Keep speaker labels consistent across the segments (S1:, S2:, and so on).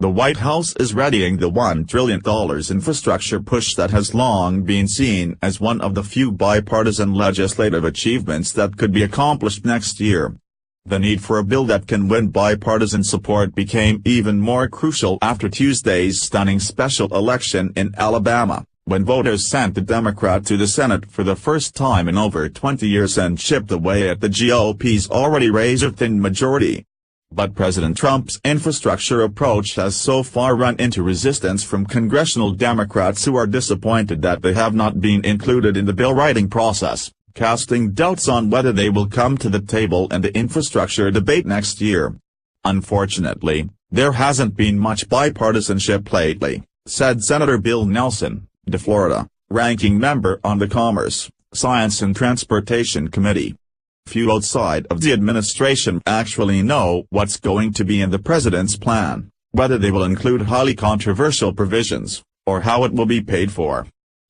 S1: The White House is readying the $1 trillion infrastructure push that has long been seen as one of the few bipartisan legislative achievements that could be accomplished next year. The need for a bill that can win bipartisan support became even more crucial after Tuesday's stunning special election in Alabama, when voters sent a Democrat to the Senate for the first time in over 20 years and chipped away at the GOP's already razor-thin majority. But President Trump's infrastructure approach has so far run into resistance from congressional Democrats who are disappointed that they have not been included in the bill-writing process, casting doubts on whether they will come to the table in the infrastructure debate next year. Unfortunately, there hasn't been much bipartisanship lately, said Senator Bill Nelson, the Florida ranking member on the Commerce, Science and Transportation Committee. Few outside of the administration actually know what's going to be in the president's plan, whether they will include highly controversial provisions, or how it will be paid for.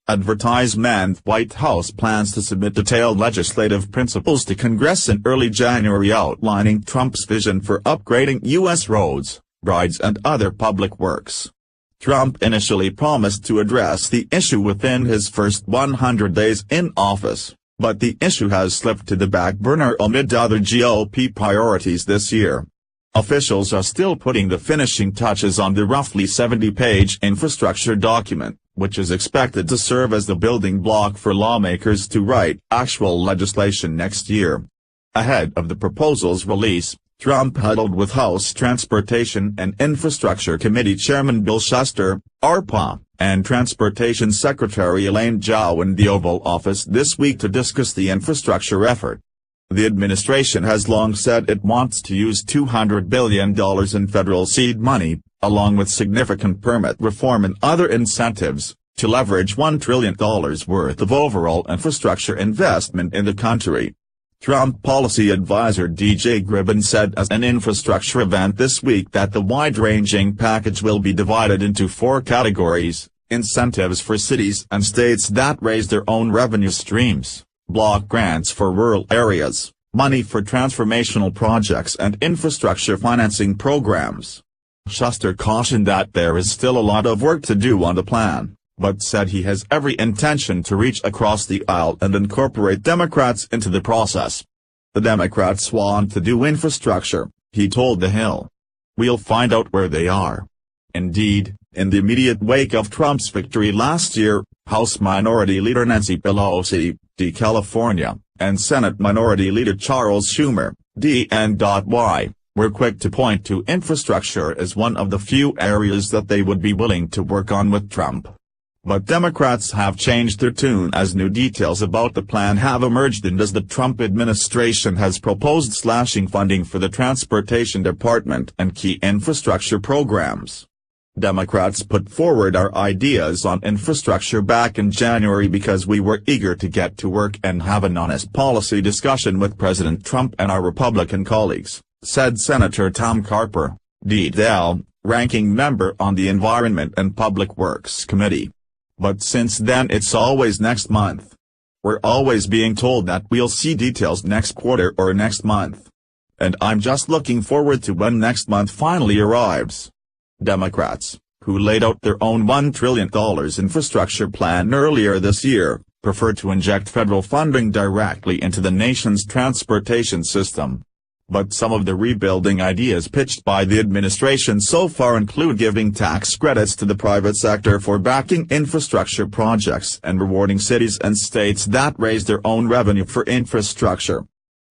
S1: Advertisement: White House plans to submit detailed legislative principles to Congress in early January outlining Trump's vision for upgrading U.S. roads, bridges and other public works. Trump initially promised to address the issue within his first 100 days in office, but the issue has slipped to the back burner amid other GOP priorities this year. Officials are still putting the finishing touches on the roughly 70-page infrastructure document, which is expected to serve as the building block for lawmakers to write actual legislation next year. Ahead of the proposal's release, Trump huddled with House Transportation and Infrastructure Committee Chairman Bill Shuster, ARPA, and Transportation Secretary Elaine Chao in the Oval Office this week to discuss the infrastructure effort. The administration has long said it wants to use $200 billion in federal seed money, along with significant permit reform and other incentives, to leverage $1 trillion worth of overall infrastructure investment in the country. Trump policy advisor DJ Gribbin said at an infrastructure event this week that the wide-ranging package will be divided into 4 categories: incentives for cities and states that raise their own revenue streams, block grants for rural areas, money for transformational projects and infrastructure financing programs. Shuster cautioned that there is still a lot of work to do on the plan, but said he has every intention to reach across the aisle and incorporate Democrats into the process. The Democrats want to do infrastructure, he told The Hill. We'll find out where they are. Indeed, in the immediate wake of Trump's victory last year, House Minority Leader Nancy Pelosi, D. California, and Senate Minority Leader Charles Schumer, DNY, were quick to point to infrastructure as one of the few areas that they would be willing to work on with Trump. But Democrats have changed their tune as new details about the plan have emerged and as the Trump administration has proposed slashing funding for the Transportation Department and key infrastructure programs. Democrats put forward our ideas on infrastructure back in January because we were eager to get to work and have an honest policy discussion with President Trump and our Republican colleagues, said Senator Tom Carper, D.Del, ranking member on the Environment and Public Works Committee. But since then it's always next month. We're always being told that we'll see details next quarter or next month. And I'm just looking forward to when next month finally arrives. Democrats, who laid out their own $1 trillion infrastructure plan earlier this year, prefer to inject federal funding directly into the nation's transportation system. But some of the rebuilding ideas pitched by the administration so far include giving tax credits to the private sector for backing infrastructure projects and rewarding cities and states that raise their own revenue for infrastructure.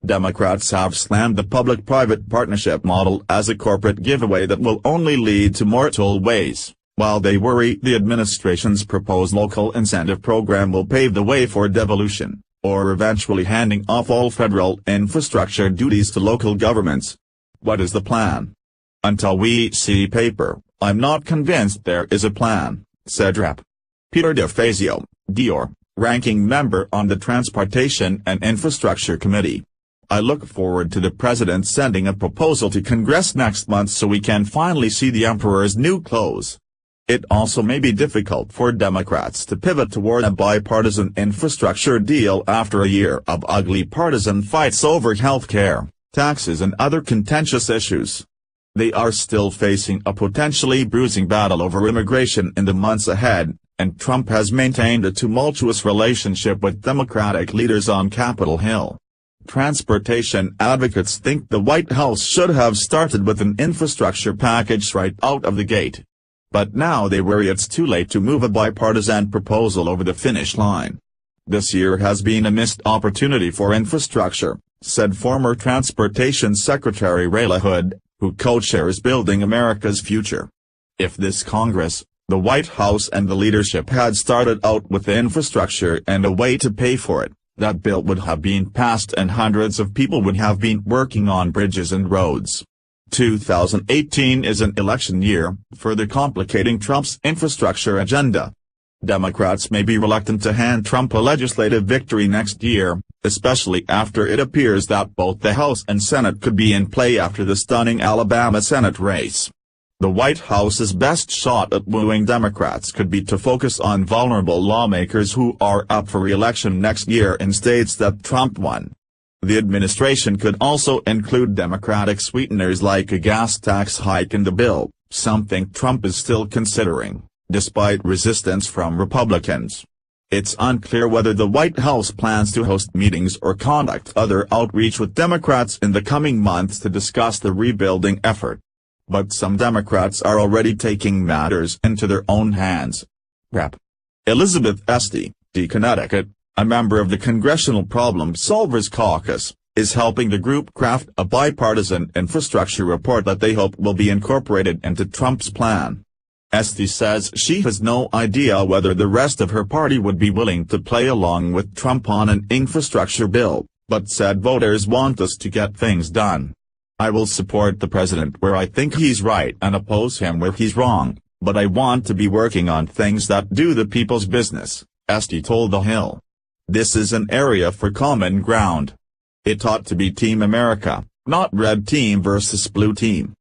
S1: Democrats have slammed the public-private partnership model as a corporate giveaway that will only lead to more tollways, while they worry the administration's proposed local incentive program will pave the way for devolution, or eventually handing off all federal infrastructure duties to local governments. What is the plan? Until we see paper, I'm not convinced there is a plan, said Rep. Peter DeFazio, Dior, ranking member on the Transportation and Infrastructure Committee. I look forward to the president sending a proposal to Congress next month so we can finally see the emperor's new clothes. It also may be difficult for Democrats to pivot toward a bipartisan infrastructure deal after a year of ugly partisan fights over health care, taxes and other contentious issues. They are still facing a potentially bruising battle over immigration in the months ahead, and Trump has maintained a tumultuous relationship with Democratic leaders on Capitol Hill. Transportation advocates think the White House should have started with an infrastructure package right out of the gate. But now they worry it's too late to move a bipartisan proposal over the finish line. This year has been a missed opportunity for infrastructure, said former Transportation Secretary Rayla Hood, who co-chairs Building America's Future. If this Congress, the White House and the leadership had started out with the infrastructure and a way to pay for it, that bill would have been passed and hundreds of people would have been working on bridges and roads. 2018 is an election year, further complicating Trump's infrastructure agenda. Democrats may be reluctant to hand Trump a legislative victory next year, especially after it appears that both the House and Senate could be in play after the stunning Alabama Senate race. The White House's best shot at wooing Democrats could be to focus on vulnerable lawmakers who are up for re-election next year in states that Trump won. The administration could also include Democratic sweeteners like a gas tax hike in the bill, something Trump is still considering, despite resistance from Republicans. It's unclear whether the White House plans to host meetings or conduct other outreach with Democrats in the coming months to discuss the rebuilding effort. But some Democrats are already taking matters into their own hands. Rep. Elizabeth Esty, D. Connecticut, a member of the Congressional Problem Solvers Caucus, is helping the group craft a bipartisan infrastructure report that they hope will be incorporated into Trump's plan. Esty says she has no idea whether the rest of her party would be willing to play along with Trump on an infrastructure bill, but said voters want us to get things done. I will support the president where I think he's right and oppose him where he's wrong, but I want to be working on things that do the people's business, Esty told The Hill. This is an area for common ground. It ought to be Team America, not Red Team versus Blue Team.